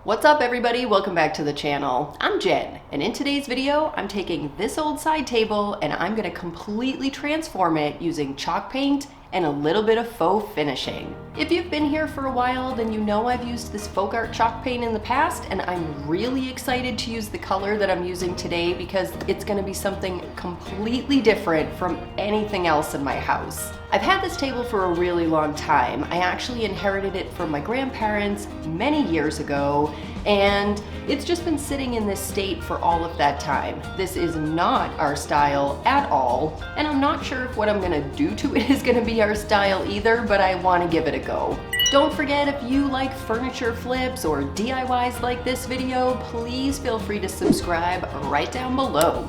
What's up everybody? Welcome back to the channel. I'm Jen, and in today's video, I'm taking this old side table and I'm gonna completely transform it using chalk paint and a little bit of faux finishing. If you've been here for a while, then you know I've used this folk art chalk paint in the past, and I'm really excited to use the color that I'm using today because it's gonna be something completely different from anything else in my house. I've had this table for a really long time. I actually inherited it from my grandparents many years ago, and it's just been sitting in this state for all of that time. This is not our style at all, and I'm not sure if what I'm gonna do to it is gonna be our style either, but I wanna give it a go. Don't forget, if you like furniture flips or DIYs like this video, please feel free to subscribe right down below.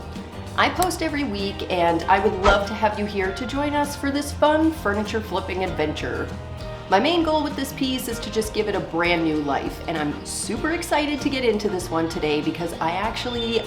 I post every week, and I would love to have you here to join us for this fun furniture flipping adventure. My main goal with this piece is to just give it a brand new life, and I'm super excited to get into this one today because I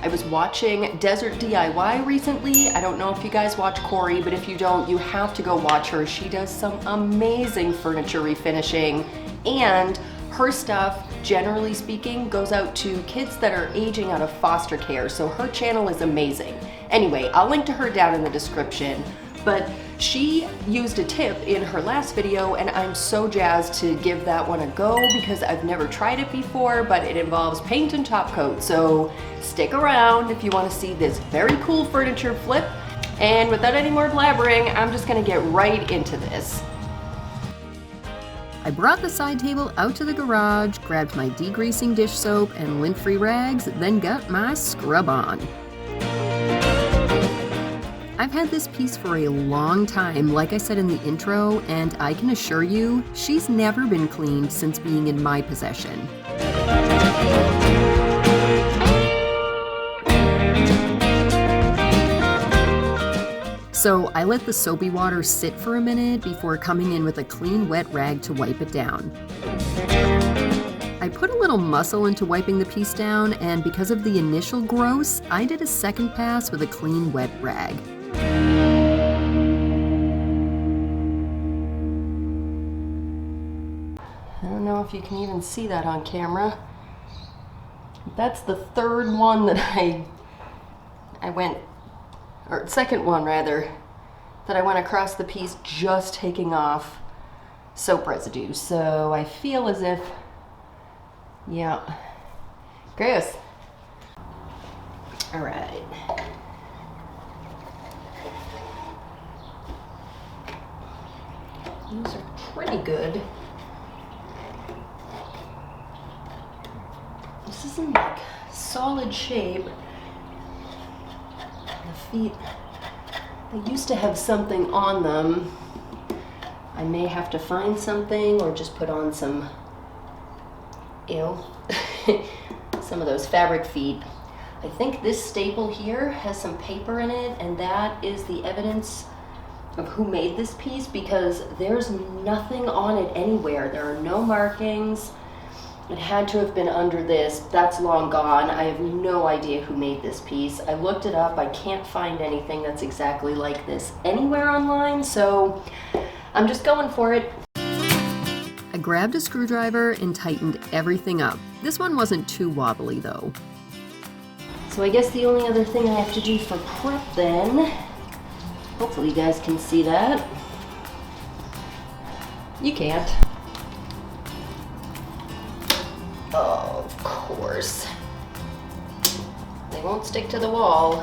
was watching Desert DIY recently. I don't know if you guys watch Corey, but if you don't, you have to go watch her. She does some amazing furniture refinishing, and her stuff, generally speaking, goes out to kids that are aging out of foster care, so her channel is amazing. Anyway, I'll link to her down in the description, but she used a tip in her last video, and I'm so jazzed to give that one a go because I've never tried it before, but it involves paint and top coat, so stick around if you want to see this very cool furniture flip. And without any more blabbering, I'm just gonna get right into this. I brought the side table out to the garage, grabbed my degreasing dish soap and lint-free rags, then got my scrub on. I've had this piece for a long time, like I said in the intro, and I can assure you, she's never been cleaned since being in my possession. So I let the soapy water sit for a minute before coming in with a clean wet rag to wipe it down. I put a little muscle into wiping the piece down, and because of the initial gross, I did a second pass with a clean wet rag. I don't know if you can even see that on camera. That's the third one that second one rather, that I went across the piece just taking off soap residue. So I feel as if, yeah, gross. All right. These are pretty good. This is in like solid shape. The feet, they used to have something on them. I may have to find something or just put on some, some of those fabric feet. I think this staple here has some paper in it, and that is the evidence of who made this piece because there's nothing on it anywhere. There are no markings. It had to have been under this. That's long gone. I have no idea who made this piece. I looked it up. I can't find anything that's exactly like this anywhere online, so I'm just going for it. I grabbed a screwdriver and tightened everything up. This one wasn't too wobbly though. So I guess the only other thing I have to do for prep then, hopefully you guys can see that. You can't. Oh, of course. They won't stick to the wall,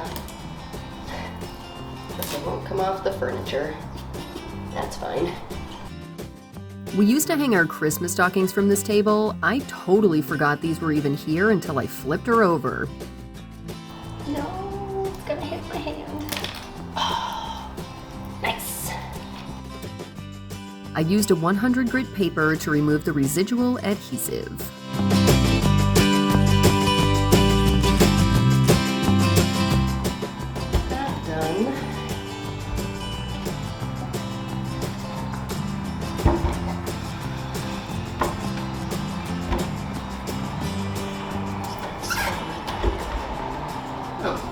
but they won't come off the furniture. That's fine. We used to hang our Christmas stockings from this table. I totally forgot these were even here until I flipped her over. No, it's gonna hit my hand. Oh, nice. I used a 100 grit paper to remove the residual adhesive.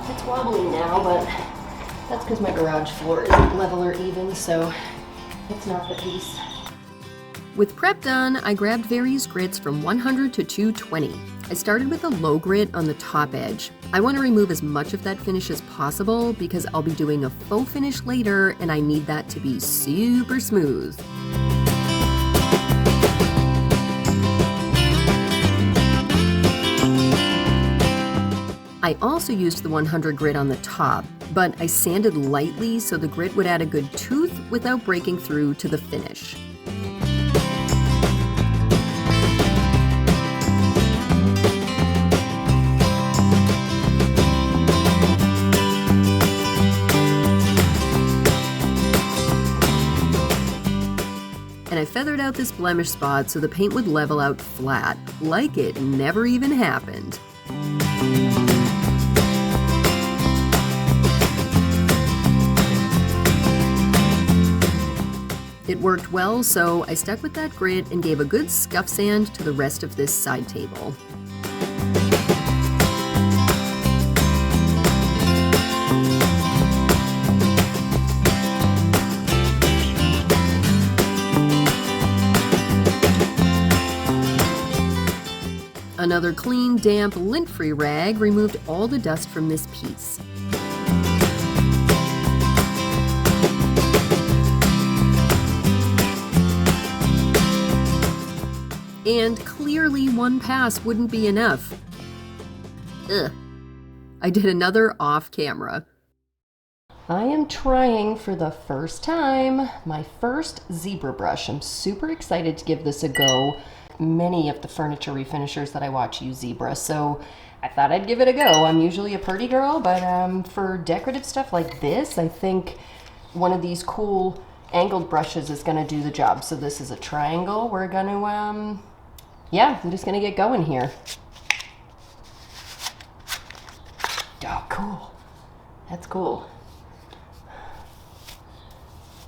It's wobbly now, but that's because my garage floor isn't level or even, so it's not the piece. With prep done, I grabbed various grits from 100 to 220. I started with a low grit on the top edge. I want to remove as much of that finish as possible because I'll be doing a faux finish later and I need that to be super smooth. I also used the 100 grit on the top, but I sanded lightly so the grit would add a good tooth without breaking through to the finish. And I feathered out this blemish spot so the paint would level out flat, like it never even happened. It worked well, so I stuck with that grit and gave a good scuff sand to the rest of this side table. Another clean, damp, lint-free rag removed all the dust from this piece. And clearly one pass wouldn't be enough. Ugh. I did another off camera. I am trying for the first time my first zebra brush. I'm super excited to give this a go. Many of the furniture refinishers that I watch use zebra, so I thought I'd give it a go. I'm usually a pretty girl, but for decorative stuff like this, I think one of these cool angled brushes is gonna do the job. So this is a triangle. We're gonna, yeah, I'm just gonna get going here. Oh, cool. That's cool.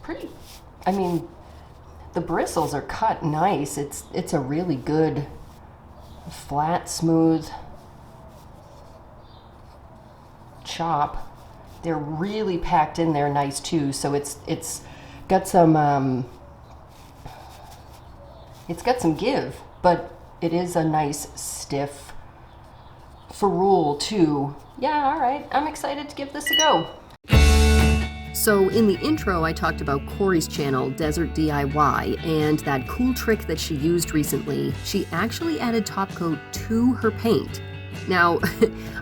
Pretty, I mean, the bristles are cut nice. It's a really good, flat, smooth chop. They're really packed in there nice too. So it's got some give, but it is a nice stiff ferrule too. Yeah, all right. I'm excited to give this a go. So in the intro, I talked about Corey's channel, Desert DIY, and that cool trick that she used recently. She actually added top coat to her paint. Now,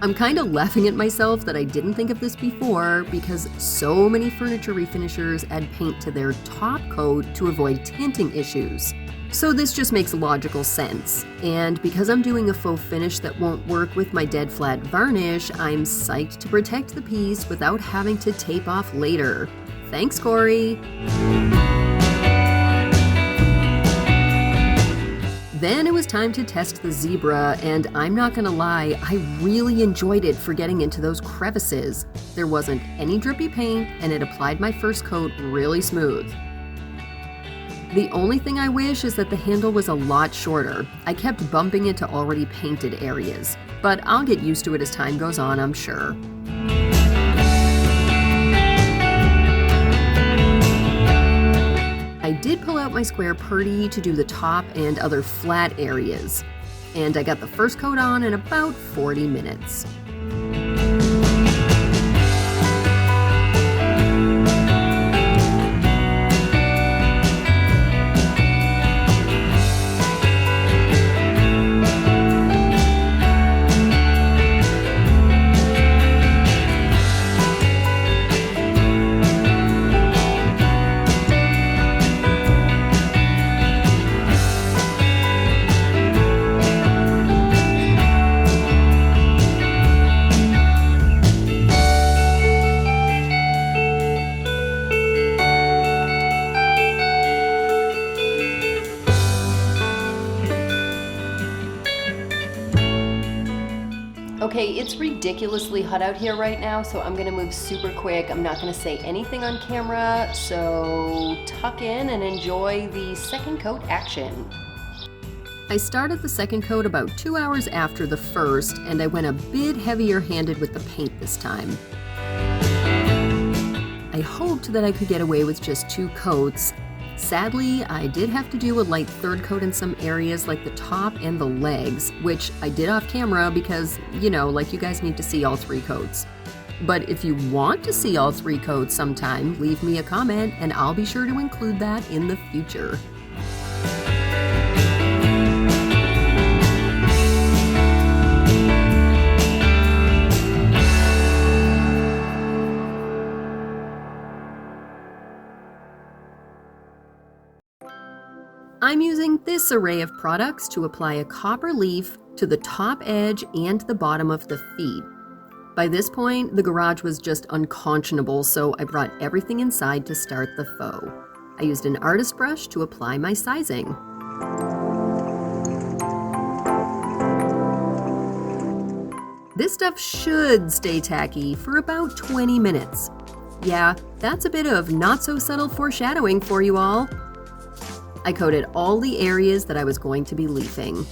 I'm kind of laughing at myself that I didn't think of this before because so many furniture refinishers add paint to their top coat to avoid tinting issues. So this just makes logical sense. And because I'm doing a faux finish that won't work with my dead flat varnish, I'm psyched to protect the piece without having to tape off later. Thanks, Corey! Then it was time to test the zebra, and I'm not gonna lie, I really enjoyed it for getting into those crevices. There wasn't any drippy paint, and it applied my first coat really smooth. The only thing I wish is that the handle was a lot shorter. I kept bumping into already painted areas, but I'll get used to it as time goes on, I'm sure. I did pull out my square purdy to do the top and other flat areas, and I got the first coat on in about 40 minutes. Okay, it's ridiculously hot out here right now, so I'm gonna move super quick. I'm not gonna say anything on camera, so tuck in and enjoy the second coat action. I started the second coat about 2 hours after the first, and I went a bit heavier handed with the paint this time. I hoped that I could get away with just 2 coats. Sadly, I did have to do a light third coat in some areas like the top and the legs, which I did off camera because, like you guys need to see all 3 coats. But if you want to see all 3 coats sometime, leave me a comment and I'll be sure to include that in the future. I'm using this array of products to apply a copper leaf to the top edge and the bottom of the feet. By this point, the garage was just unconscionable, so I brought everything inside to start the faux. I used an artist brush to apply my sizing. This stuff should stay tacky for about 20 minutes. Yeah, that's a bit of not so subtle foreshadowing for you all. I coated all the areas that I was going to be leafing.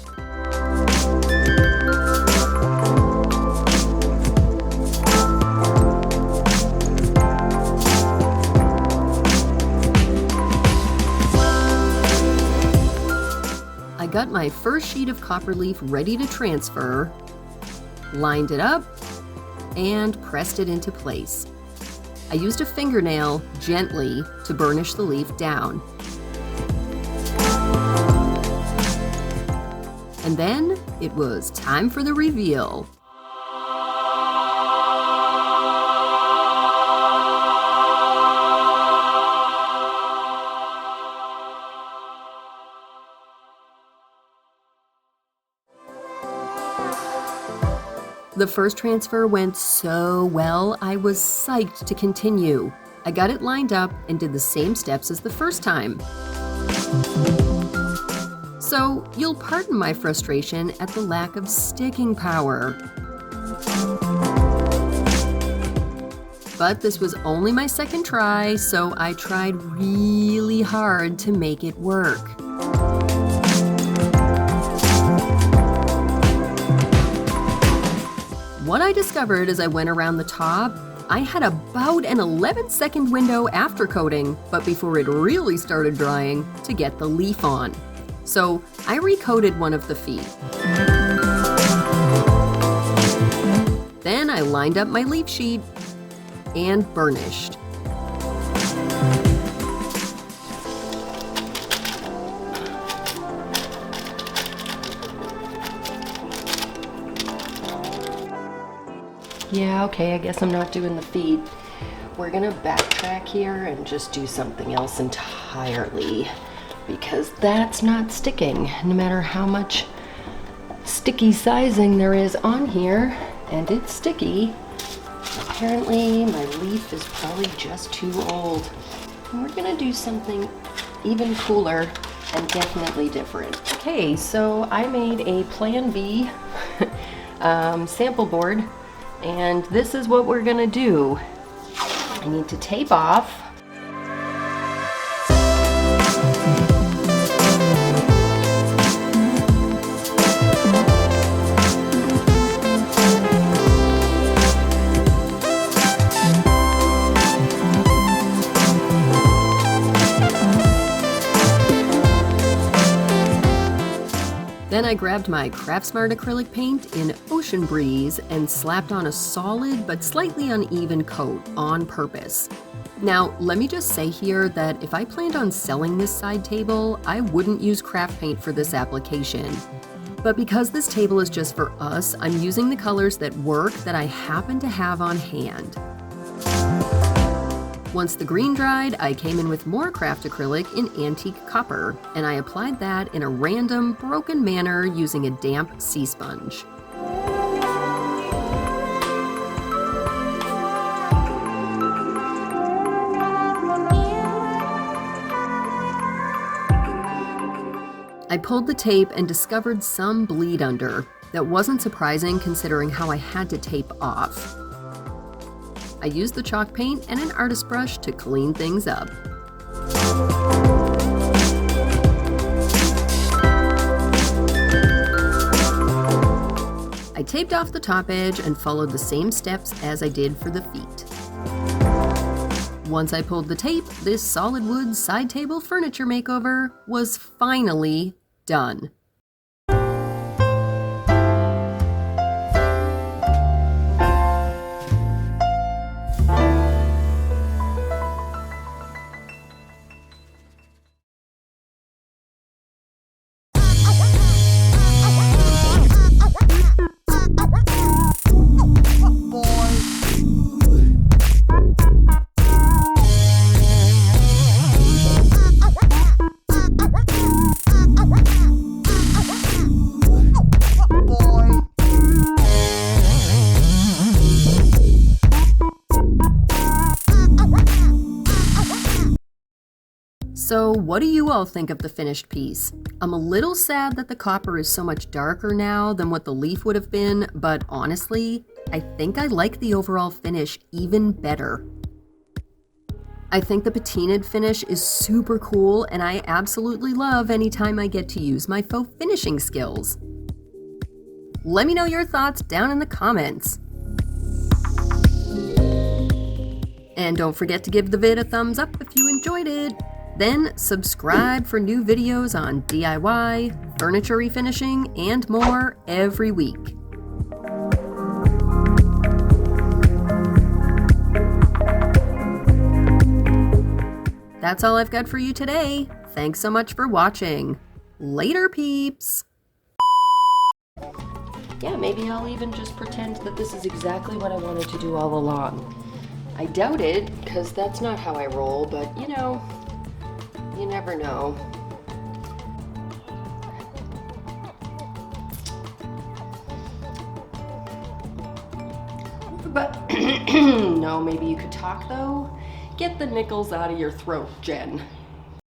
I got my first sheet of copper leaf ready to transfer, lined it up, and pressed it into place. I used a fingernail gently to burnish the leaf down. And then it was time for the reveal. The first transfer went so well, I was psyched to continue. I got it lined up and did the same steps as the first time. So you'll pardon my frustration at the lack of sticking power. But this was only my second try, so I tried really hard to make it work. What I discovered as I went around the top, I had about an 11-second window after coating, but before it really started drying, to get the leaf on. So I recoated one of the feet. Then I lined up my leaf sheet and burnished. Yeah, okay, I guess I'm not doing the feet. We're gonna backtrack here and just do something else entirely, because that's not sticking, no matter how much sticky sizing there is on here, and it's sticky. Apparently my leaf is probably just too old. And we're gonna do something even cooler and definitely different. Okay, so I made a Plan B sample board, and this is what we're gonna do. I need to tape off. Then I grabbed my Craftsmart acrylic paint in Ocean Breeze and slapped on a solid but slightly uneven coat on purpose. Now, let me just say here that if I planned on selling this side table, I wouldn't use craft paint for this application. But because this table is just for us, I'm using the colors that work that I happen to have on hand. Once the green dried, I came in with more craft acrylic in antique copper, and I applied that in a random, broken manner using a damp sea sponge. I pulled the tape and discovered some bleed under. That wasn't surprising considering how I had to tape off. I used the chalk paint and an artist brush to clean things up. I taped off the top edge and followed the same steps as I did for the feet. Once I pulled the tape, this solid wood side table furniture makeover was finally done. So what do you all think of the finished piece? I'm a little sad that the copper is so much darker now than what the leaf would have been, but honestly, I think I like the overall finish even better. I think the patinaed finish is super cool, and I absolutely love anytime I get to use my faux finishing skills. Let me know your thoughts down in the comments. And don't forget to give the vid a thumbs up if you enjoyed it. Then subscribe for new videos on DIY, furniture refinishing, and more every week. That's all I've got for you today. Thanks so much for watching. Later, peeps! Yeah, maybe I'll even just pretend that this is exactly what I wanted to do all along. I doubt it, because that's not how I roll, but you know, you never know. But, no, maybe you could talk though? Get the nickels out of your throat, Jen.